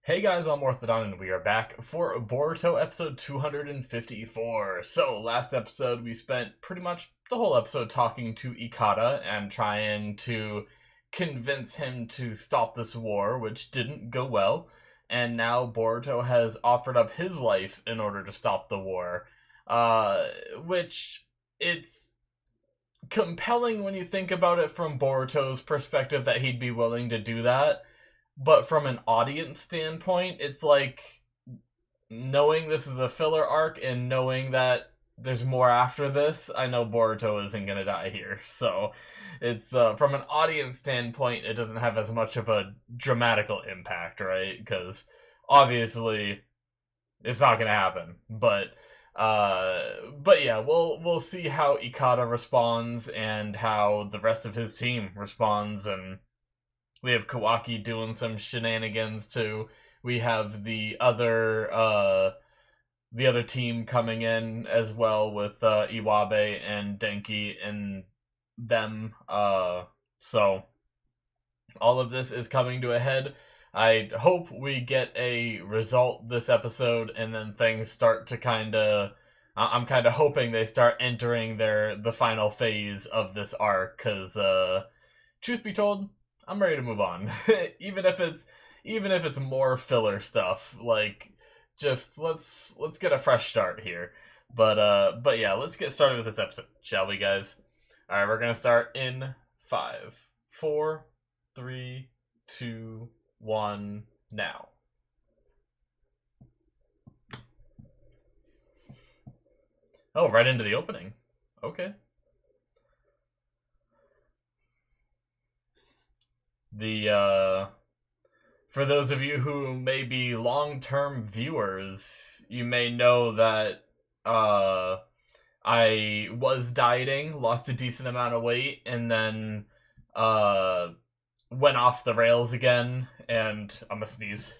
Hey guys, I'm Morthadon, and we are back for Boruto episode 254. So, last episode we spent pretty much the whole episode talking to Ikata and trying to convince him to stop this war, which didn't go well. And now Boruto has offered up his life in order to stop the war. Which, it's compelling when you think about it from Boruto's perspective that he'd be willing to do that, but from an audience standpoint, it's like knowing this is a filler arc and knowing that there's more after this. I know Boruto isn't gonna die here, so it's from an audience standpoint, it doesn't have as much of a dramatical impact, right? Because obviously it's not gonna happen, but yeah, we'll see how Ikata responds and how the rest of his team responds, and we have Kawaki doing some shenanigans too. We have the other team coming in as well with Iwabe and Denki and them. So all of this is coming to a head. I hope we get a result this episode, and then things start to kind of. I'm kind of hoping they start entering the final phase of this arc, because truth be told, I'm ready to move on. even if it's more filler stuff. Like, just let's get a fresh start here. But yeah, let's get started with this episode, shall we, guys? All right, we're gonna start in 5, 4, 3, 2, 1, now. Oh, right into the opening. Okay. The For those of you who may be long-term viewers, you may know that I was dieting, lost a decent amount of weight, and then went off the rails again, and I'm gonna sneeze.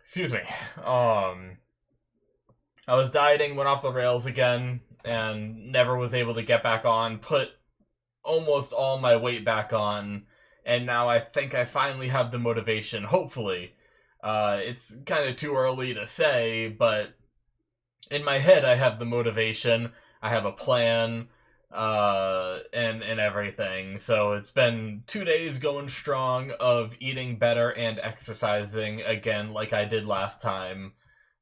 Excuse me. I was dieting, went off the rails again, and never was able to get back on, put almost all my weight back on, and now I think I finally have the motivation, hopefully. It's kind of too early to say, but in my head I have the motivation, I have a plan, and everything. So it's been 2 days going strong of eating better and exercising again like I did last time.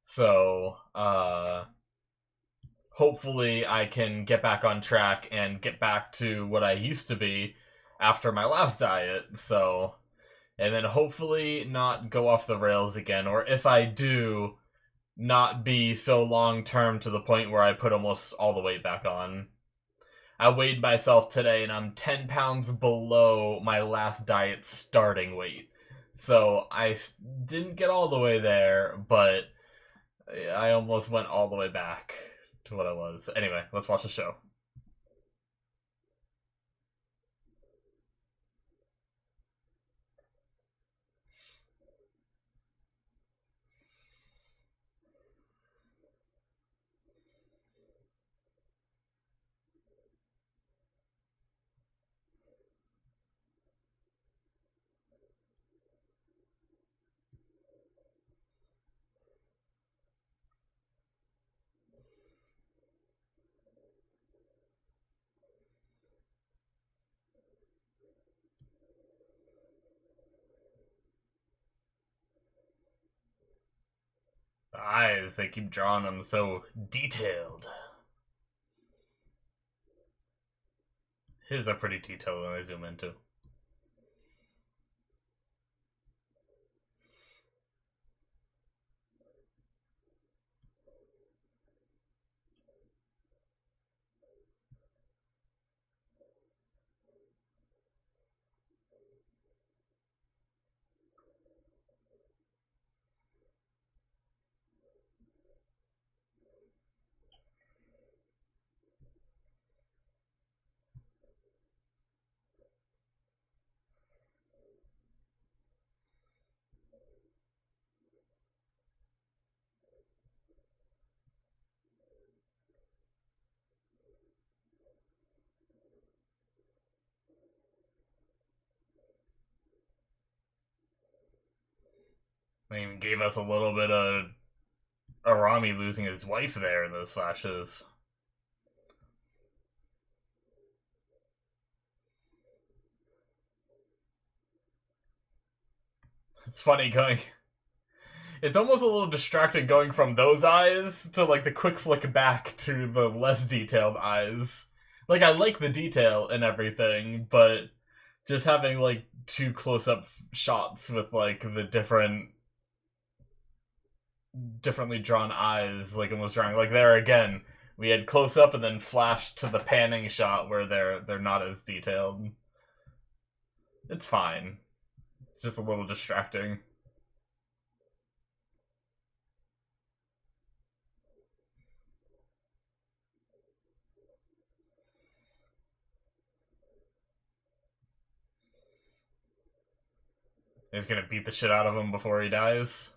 So, hopefully I can get back on track and get back to what I used to be after my last diet. So, and then hopefully not go off the rails again, or if I do, not be so long term to the point where I put almost all the weight back on. I weighed myself today and I'm 10 pounds below my last diet starting weight. So I didn't get all the way there, but I almost went all the way back to what I was. Anyway, let's watch the show. The eyes, they keep drawing them so detailed. His are pretty detailed when I zoom into. They even gave us a little bit of Arami losing his wife there in those flashes. It's funny going. It's almost a little distracting going from those eyes to like the quick flick back to the less detailed eyes. Like I like the detail and everything, but just having like two close up shots with like the differently drawn eyes, like it was drawing like there again. We had close up and then flash to the panning shot where they're not as detailed. It's fine. It's just a little distracting. He's gonna beat the shit out of him before he dies.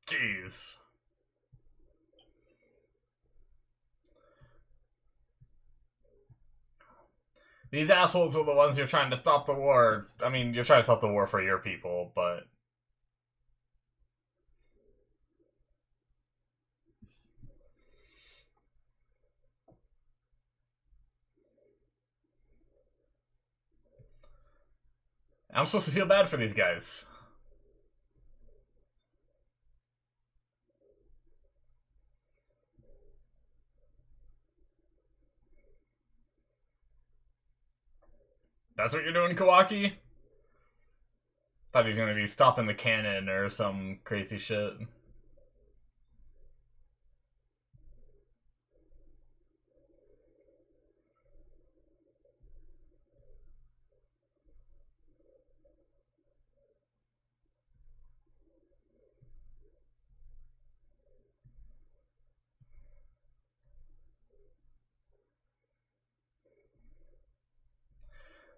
Jeez. These assholes are the ones you're trying to stop the war. I mean, you're trying to stop the war for your people, but I'm supposed to feel bad for these guys. That's what you're doing, Kawaki? Thought he was gonna be stopping the cannon or some crazy shit.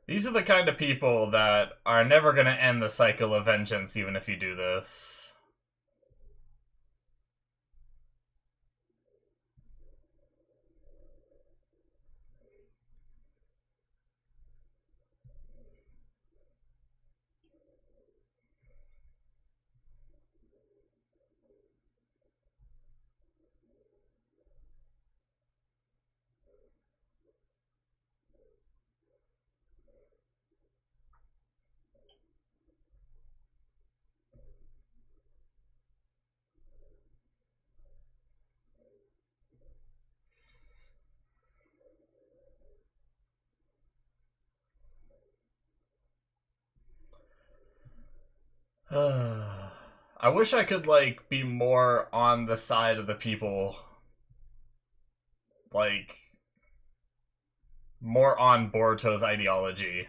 These are the kind of people that are never gonna end the cycle of vengeance even if you do this. I wish I could, like, be more on the side of the people. Like, more on Boruto's ideology.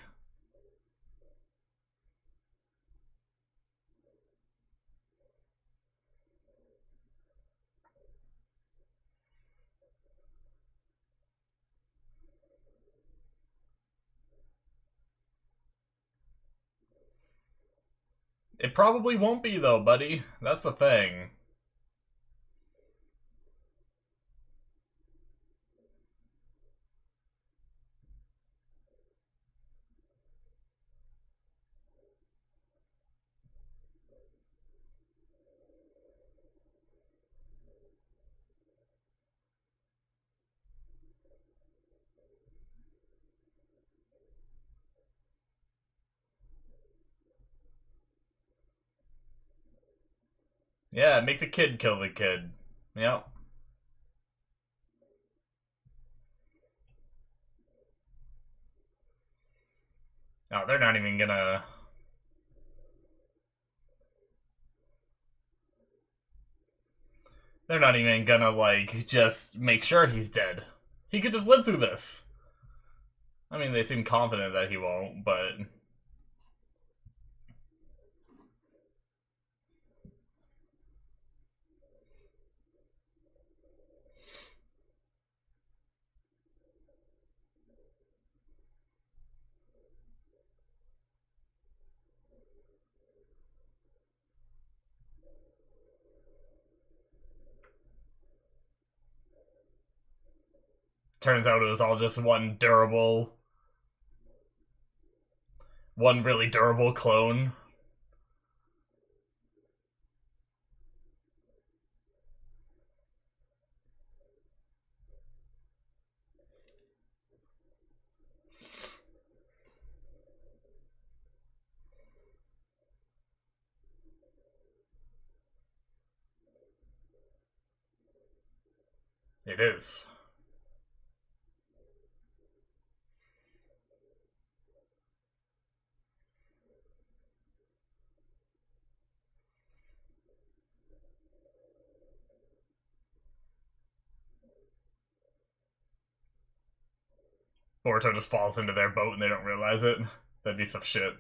It probably won't be, though, buddy. That's the thing. Yeah, make the kid kill the kid. Yep. No, they're not even gonna... They're not even gonna, like, just make sure he's dead. He could just live through this. I mean, they seem confident that he won't, but... Turns out it was all just one really durable clone. It is. Boruto just falls into their boat and they don't realize it. That'd be some shit.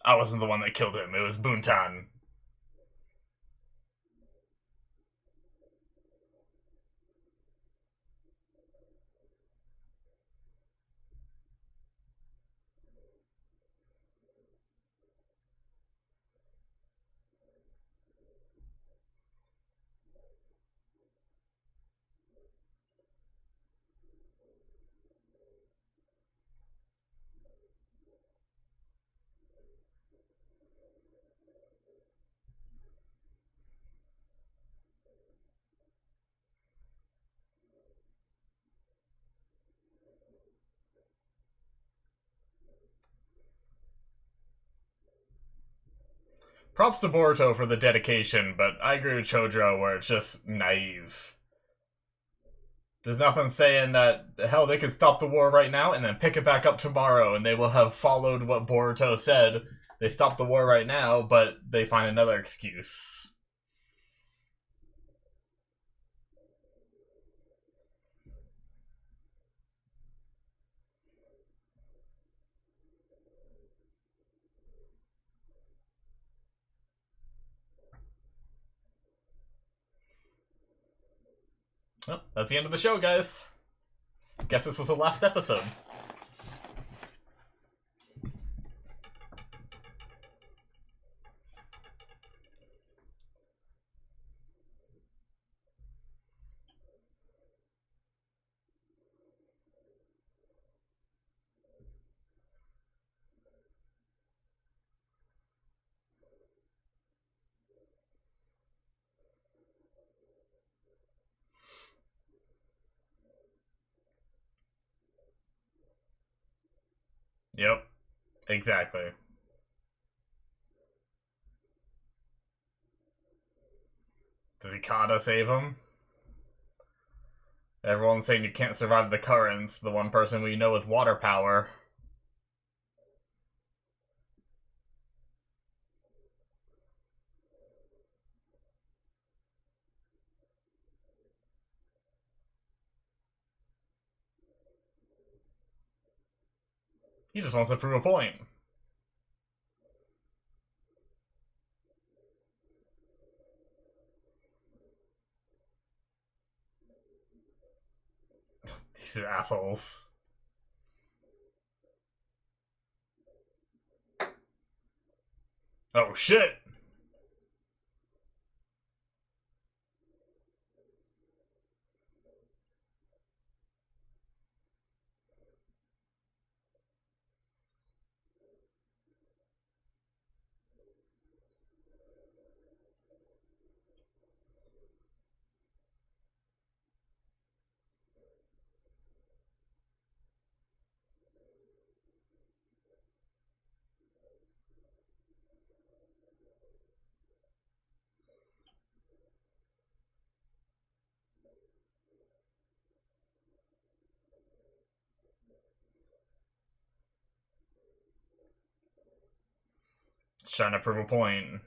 I wasn't the one that killed him. It was Buntan. Props to Boruto for the dedication, but I agree with Chodro where it's just naive. There's nothing saying that, hell, they could stop the war right now and then pick it back up tomorrow and they will have followed what Boruto said. They stop the war right now, but they find another excuse. Well, that's the end of the show, guys. Guess this was the last episode. Yep, exactly. Does Ikada save him? Everyone's saying you can't survive the currents. The one person we know with water power. He just wants to prove a point. These assholes. Oh shit! Just trying to prove a point.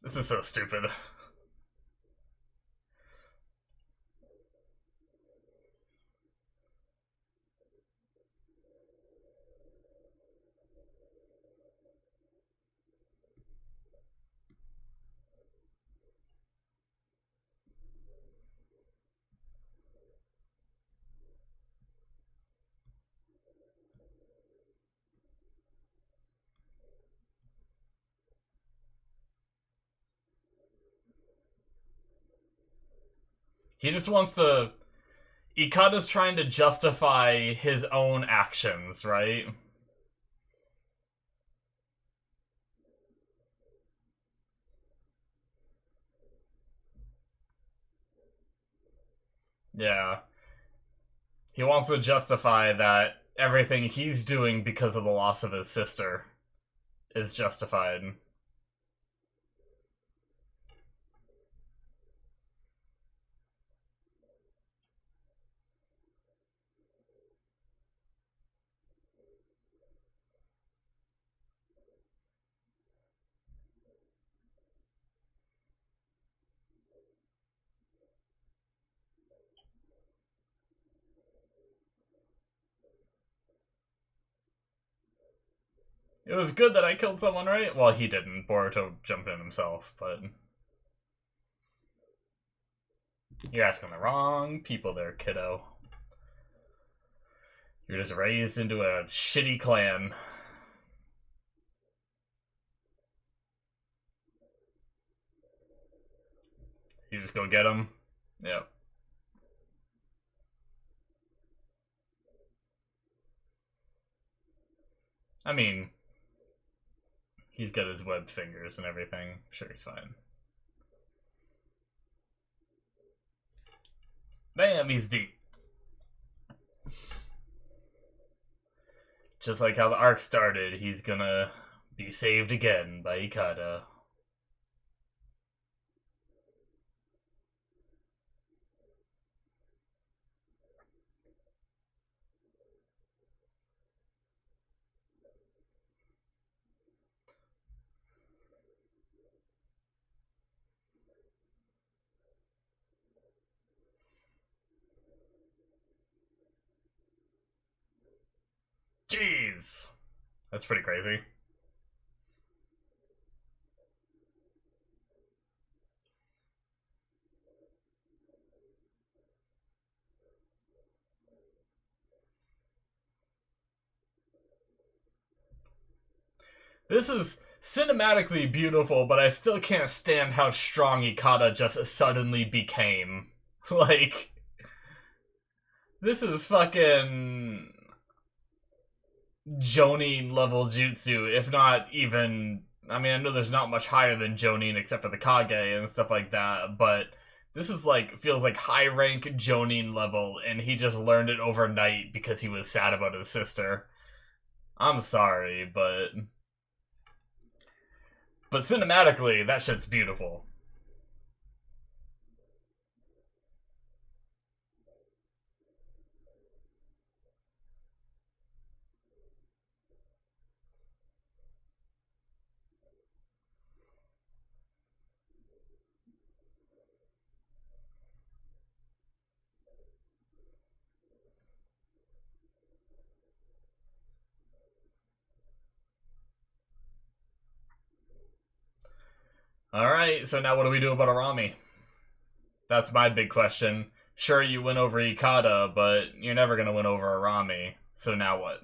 This is so stupid. He just wants to. Ikada's trying to justify his own actions, right? Yeah. He wants to justify that everything he's doing because of the loss of his sister is justified. It was good that I killed someone, right? Well, he didn't. Boruto jumped in himself, but you're asking the wrong people there, kiddo. You're just raised into a shitty clan. You just go get him. Yep. I mean, he's got his web fingers and everything. Sure, he's fine. Damn, he's deep. Just like how the arc started, he's gonna be saved again by Ikada. Jeez! That's pretty crazy. This is cinematically beautiful, but I still can't stand how strong Ikada just suddenly became. Like, this is fucking Jonin level jutsu, if not even. I mean, I know there's not much higher than Jonin except for the Kage and stuff like that, but this is like feels like high rank Jonin level, and he just learned it overnight because he was sad about his sister. I'm sorry, but cinematically, that shit's beautiful. Alright, so now what do we do about Arami? That's my big question. Sure, you win over Ikada, but you're never gonna win over Arami. So now what?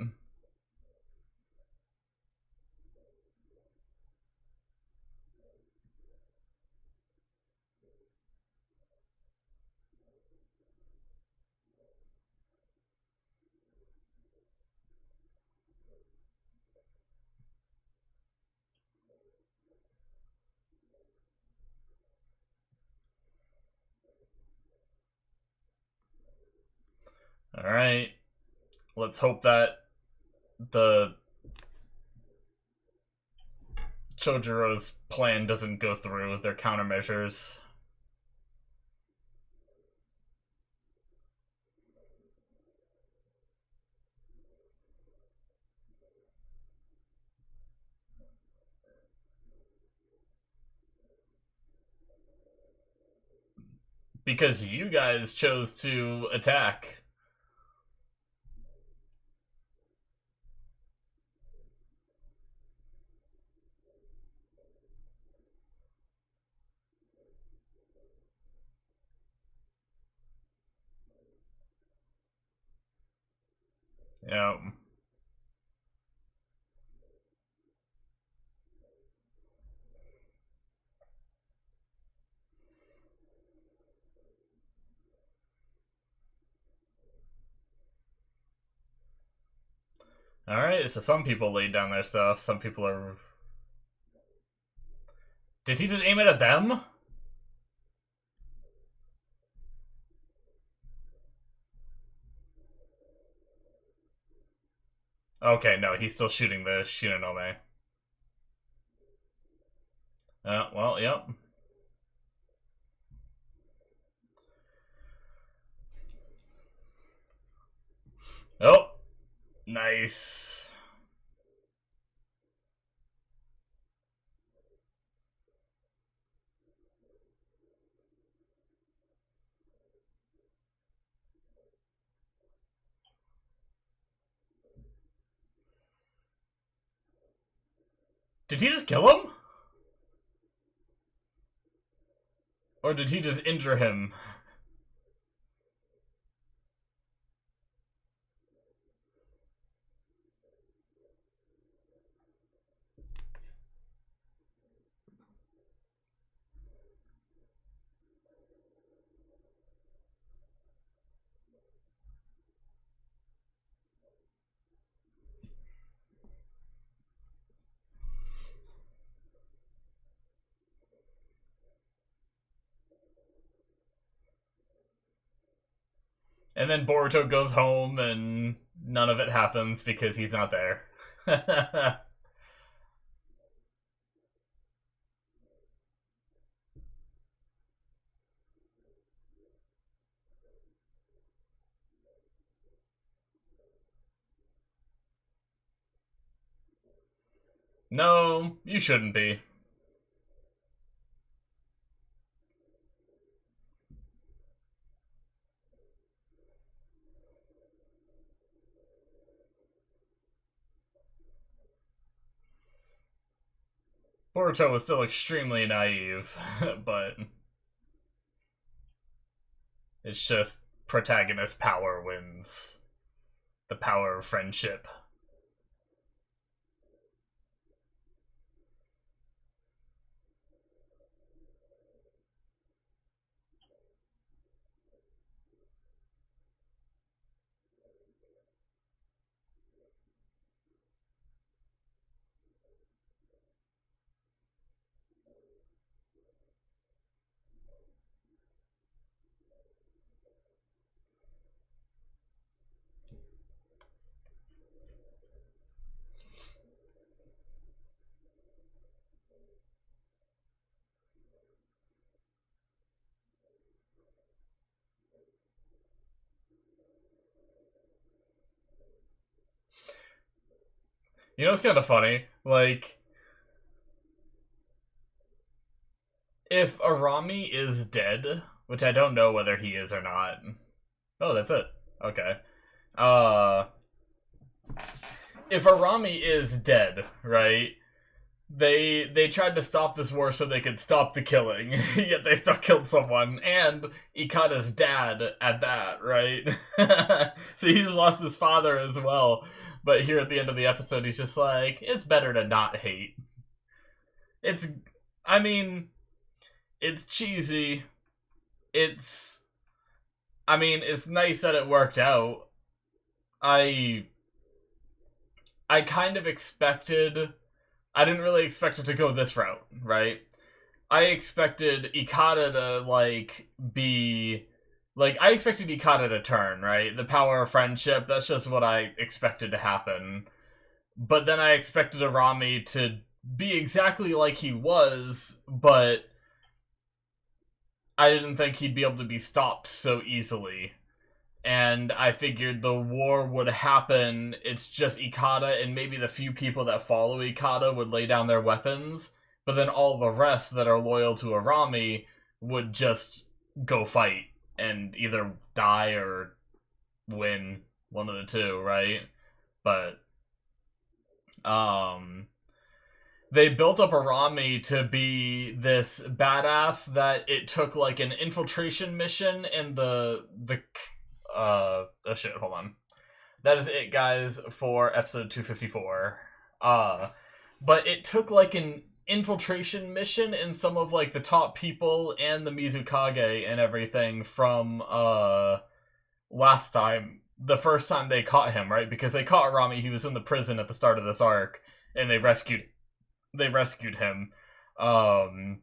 Alright, let's hope that the Chojiro's plan doesn't go through with their countermeasures. Because you guys chose to attack. Yeah. Alright, so some people laid down their stuff, some people are... Did he just aim it at them? Okay, no, he's still shooting the Shinonome. Well, yep. Oh, nice. Did he just kill him? Or did he just injure him? And then Boruto goes home and none of it happens because he's not there. No, you shouldn't be. Boruto was still extremely naive, but it's just protagonist power wins. The power of friendship. You know what's kind of funny? Like, if Arami is dead, which I don't know whether he is or not. Oh, that's it. Okay. If Arami is dead, right? They tried to stop this war so they could stop the killing, yet they still killed someone, and Ikata's dad at that, right? So he just lost his father as well. But here at the end of the episode, he's just like, it's better to not hate. I mean, it's cheesy. It's nice that it worked out. I kind of expected... I didn't really expect it to go this route, right? I expected Ikata to, be... I expected Ikata to turn, right? The power of friendship, that's just what I expected to happen. But then I expected Arami to be exactly like he was, but I didn't think he'd be able to be stopped so easily. And I figured the war would happen, it's just Ikata and maybe the few people that follow Ikata would lay down their weapons, but then all the rest that are loyal to Arami would just go fight and either die or win, one of the two, right? But, they built up Arami to be this badass that it took, an infiltration mission in oh shit, hold on. That is it, guys, for episode 254. But it took, an infiltration mission in some of, the top people and the Mizukage and everything from, last time the first time they caught him, right? Because they caught Rami, he was in the prison at the start of this arc, and they rescued him. Um,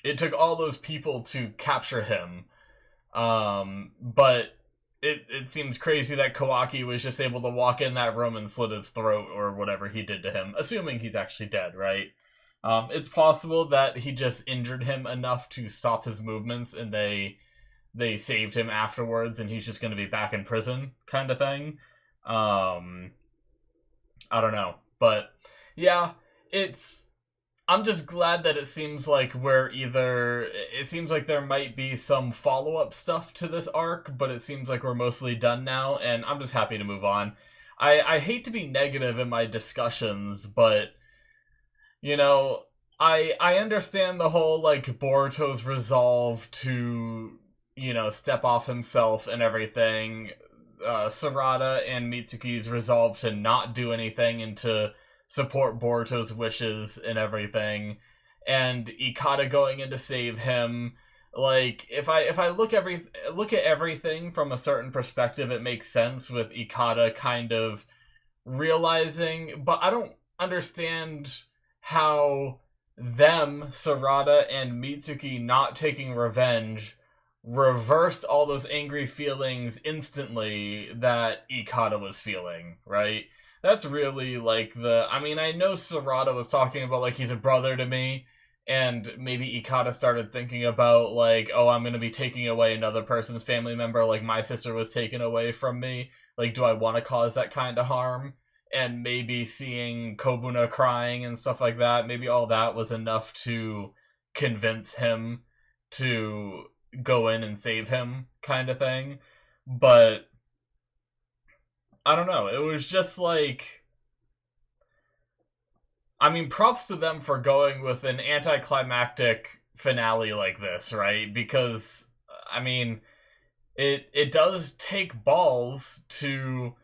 it took all those people to capture him, but it seems crazy that Kawaki was just able to walk in that room and slit his throat or whatever he did to him, assuming he's actually dead, right? It's possible that he just injured him enough to stop his movements, and they saved him afterwards, and he's just going to be back in prison, kind of thing. Um, I don't know, but yeah, it's. I'm just glad that it seems like it seems like there might be some follow up stuff to this arc, but it seems like we're mostly done now, and I'm just happy to move on. I hate to be negative in my discussions, but you know, I understand the whole like Boruto's resolve to step off himself and everything. Sarada and Mitsuki's resolve to not do anything and to support Boruto's wishes and everything, and Ikata going in to save him. Like if I look at everything from a certain perspective, it makes sense with Ikata kind of realizing, but I don't understand how Sarada and Mitsuki not taking revenge reversed all those angry feelings instantly that Ikata was feeling, right? That's really like I mean, I know Sarada was talking about like he's a brother to me, and maybe Ikata started thinking about like, oh, I'm gonna be taking away another person's family member, like my sister was taken away from me. Like, do I want to cause that kind of harm? And maybe seeing Kobuna crying and stuff like that, maybe all that was enough to convince him to go in and save him, kind of thing. But I don't know, it was just like, I mean, props to them for going with an anticlimactic finale like this, right? Because I mean, it does take balls to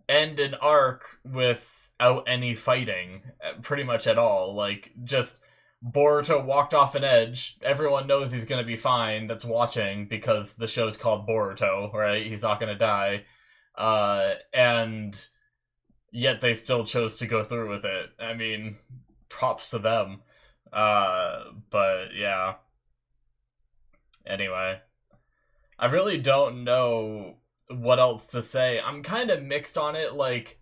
end an arc without any fighting, pretty much at all. Like, just Boruto walked off an edge. Everyone knows he's gonna be fine that's watching, because the show's called Boruto, right? He's not gonna die. And yet they still chose to go through with it. I mean, props to them. But yeah. Anyway, I really don't know what else to say. I'm kind of mixed on it. Like,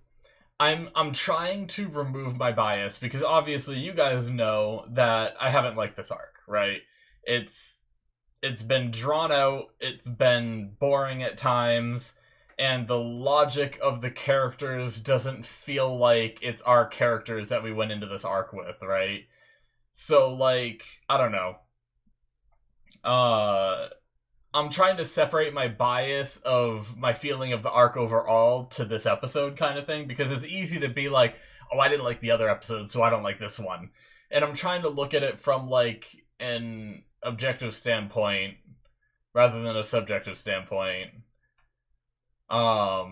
I'm trying to remove my bias, because obviously you guys know that I haven't liked this arc, right? It's been drawn out, it's been boring at times, and the logic of the characters doesn't feel like it's our characters that we went into this arc with, right? So like, I don't know. I'm trying to separate my bias of my feeling of the arc overall to this episode, kind of thing, because it's easy to be like, oh, I didn't like the other episode, so I don't like this one. And I'm trying to look at it from like an objective standpoint rather than a subjective standpoint. I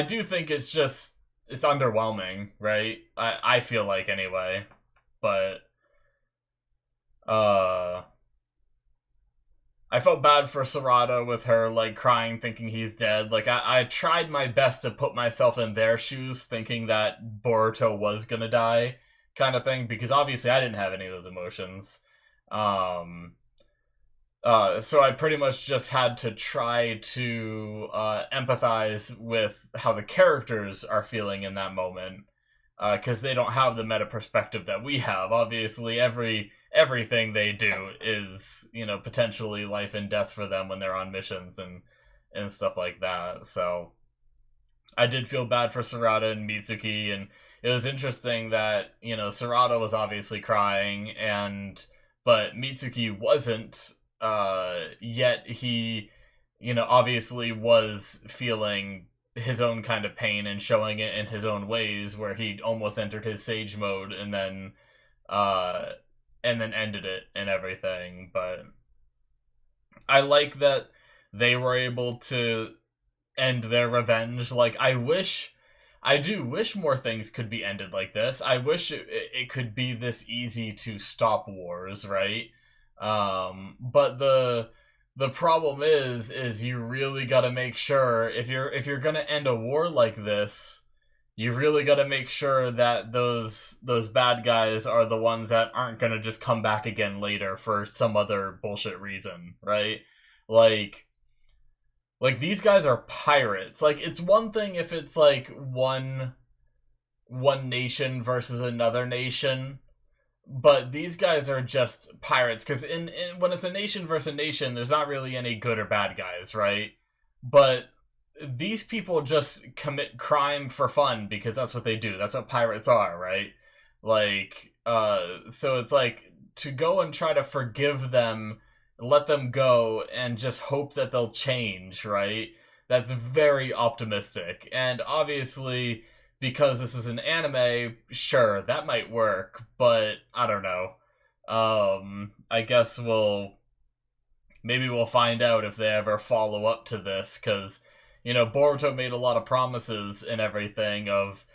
do think it's underwhelming, right? I feel like, anyway. But I felt bad for Sarada with her, like, crying, thinking he's dead. Like, I tried my best to put myself in their shoes, thinking that Boruto was gonna die, kind of thing, because obviously I didn't have any of those emotions. So I pretty much just had to try to empathize with how the characters are feeling in that moment, because they don't have the meta perspective that we have. Obviously, everything they do is, potentially life and death for them when they're on missions and stuff like that. So I did feel bad for Sarada and Mitsuki, and it was interesting that, Sarada was obviously crying, but Mitsuki wasn't, yet he, obviously was feeling his own kind of pain and showing it in his own ways, where he almost entered his sage mode and then ended it and everything. But I like that they were able to end their revenge. Like, I do wish more things could be ended like this. I wish it could be this easy to stop wars, right? But the The problem is you really got to make sure if you're gonna end a war like this, you really got to make sure that those bad guys are the ones that aren't gonna just come back again later for some other bullshit reason, right? Like these guys are pirates. Like, it's one thing if it's like one nation versus another nation, but these guys are just pirates because in when it's a nation versus a nation, there's not really any good or bad guys, right? But these people just commit crime for fun because that's what they do. That's what pirates are, right? Like, so it's like to go and try to forgive them, let them go, and just hope that they'll change, right? That's very optimistic. And obviously, because this is an anime, sure, that might work, but I don't know. I guess maybe we'll find out if they ever follow up to this, because Boruto made a lot of promises and everything of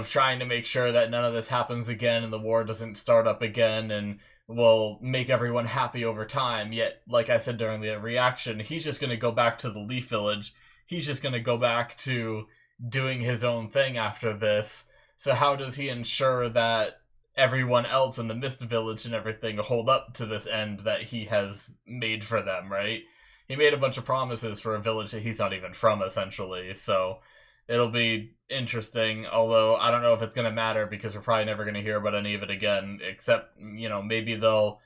trying to make sure that none of this happens again and the war doesn't start up again and will make everyone happy over time. Yet, like I said during the reaction, he's just going to go back to the Leaf Village. He's just going to go back to doing his own thing after this. So how does he ensure that everyone else in the Mist Village and everything hold up to this end that he has made for them, right? He made a bunch of promises for a village that he's not even from, essentially. So it'll be interesting, although I don't know if it's going to matter because we're probably never going to hear about any of it again, except, maybe they'll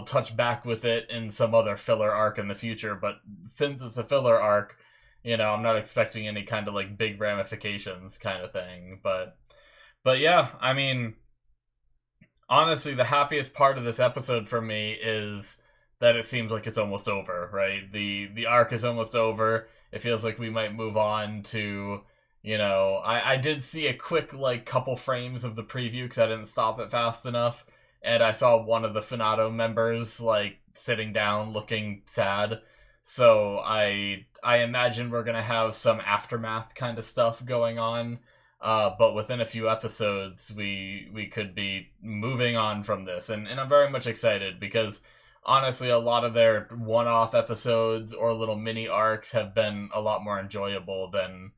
touch back with it in some other filler arc in the future. But since it's a filler arc, I'm not expecting any kind of like big ramifications kind of thing. But yeah, I mean, honestly, the happiest part of this episode for me is that it seems like it's almost over, right? The arc is almost over. It feels like we might move on to, I did see a quick like couple frames of the preview because I didn't stop it fast enough, and I saw one of the Finado members like sitting down looking sad. So I imagine we're gonna have some aftermath kind of stuff going on. But within a few episodes, we could be moving on from this, and I'm very much excited because honestly, a lot of their one-off episodes or little mini arcs have been a lot more enjoyable than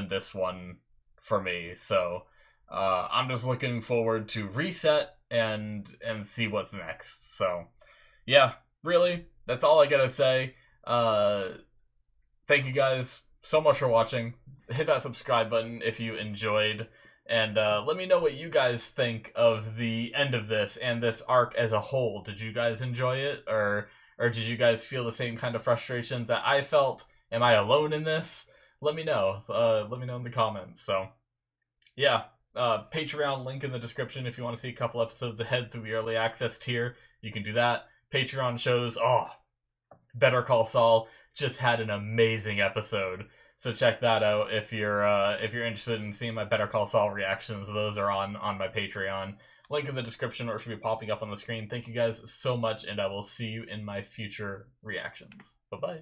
this one for me. So I'm just looking forward to Reset and see what's next. So yeah, really, that's all I gotta say. Thank you guys so much for watching. Hit that subscribe button if you enjoyed, and let me know what you guys think of the end of this and this arc as a whole. Did you guys enjoy it, or did you guys feel the same kind of frustrations that I felt? Am I alone in this? Let me know. Let me know in the comments. So yeah, Patreon link in the description if you want to see a couple episodes ahead through the early access tier. You can do that. Patreon shows. Better Call Saul just had an amazing episode. So check that out if you're interested in seeing my Better Call Saul reactions. Those are on my Patreon. Link in the description, or it should be popping up on the screen. Thank you guys so much, and I will see you in my future reactions. Bye-bye.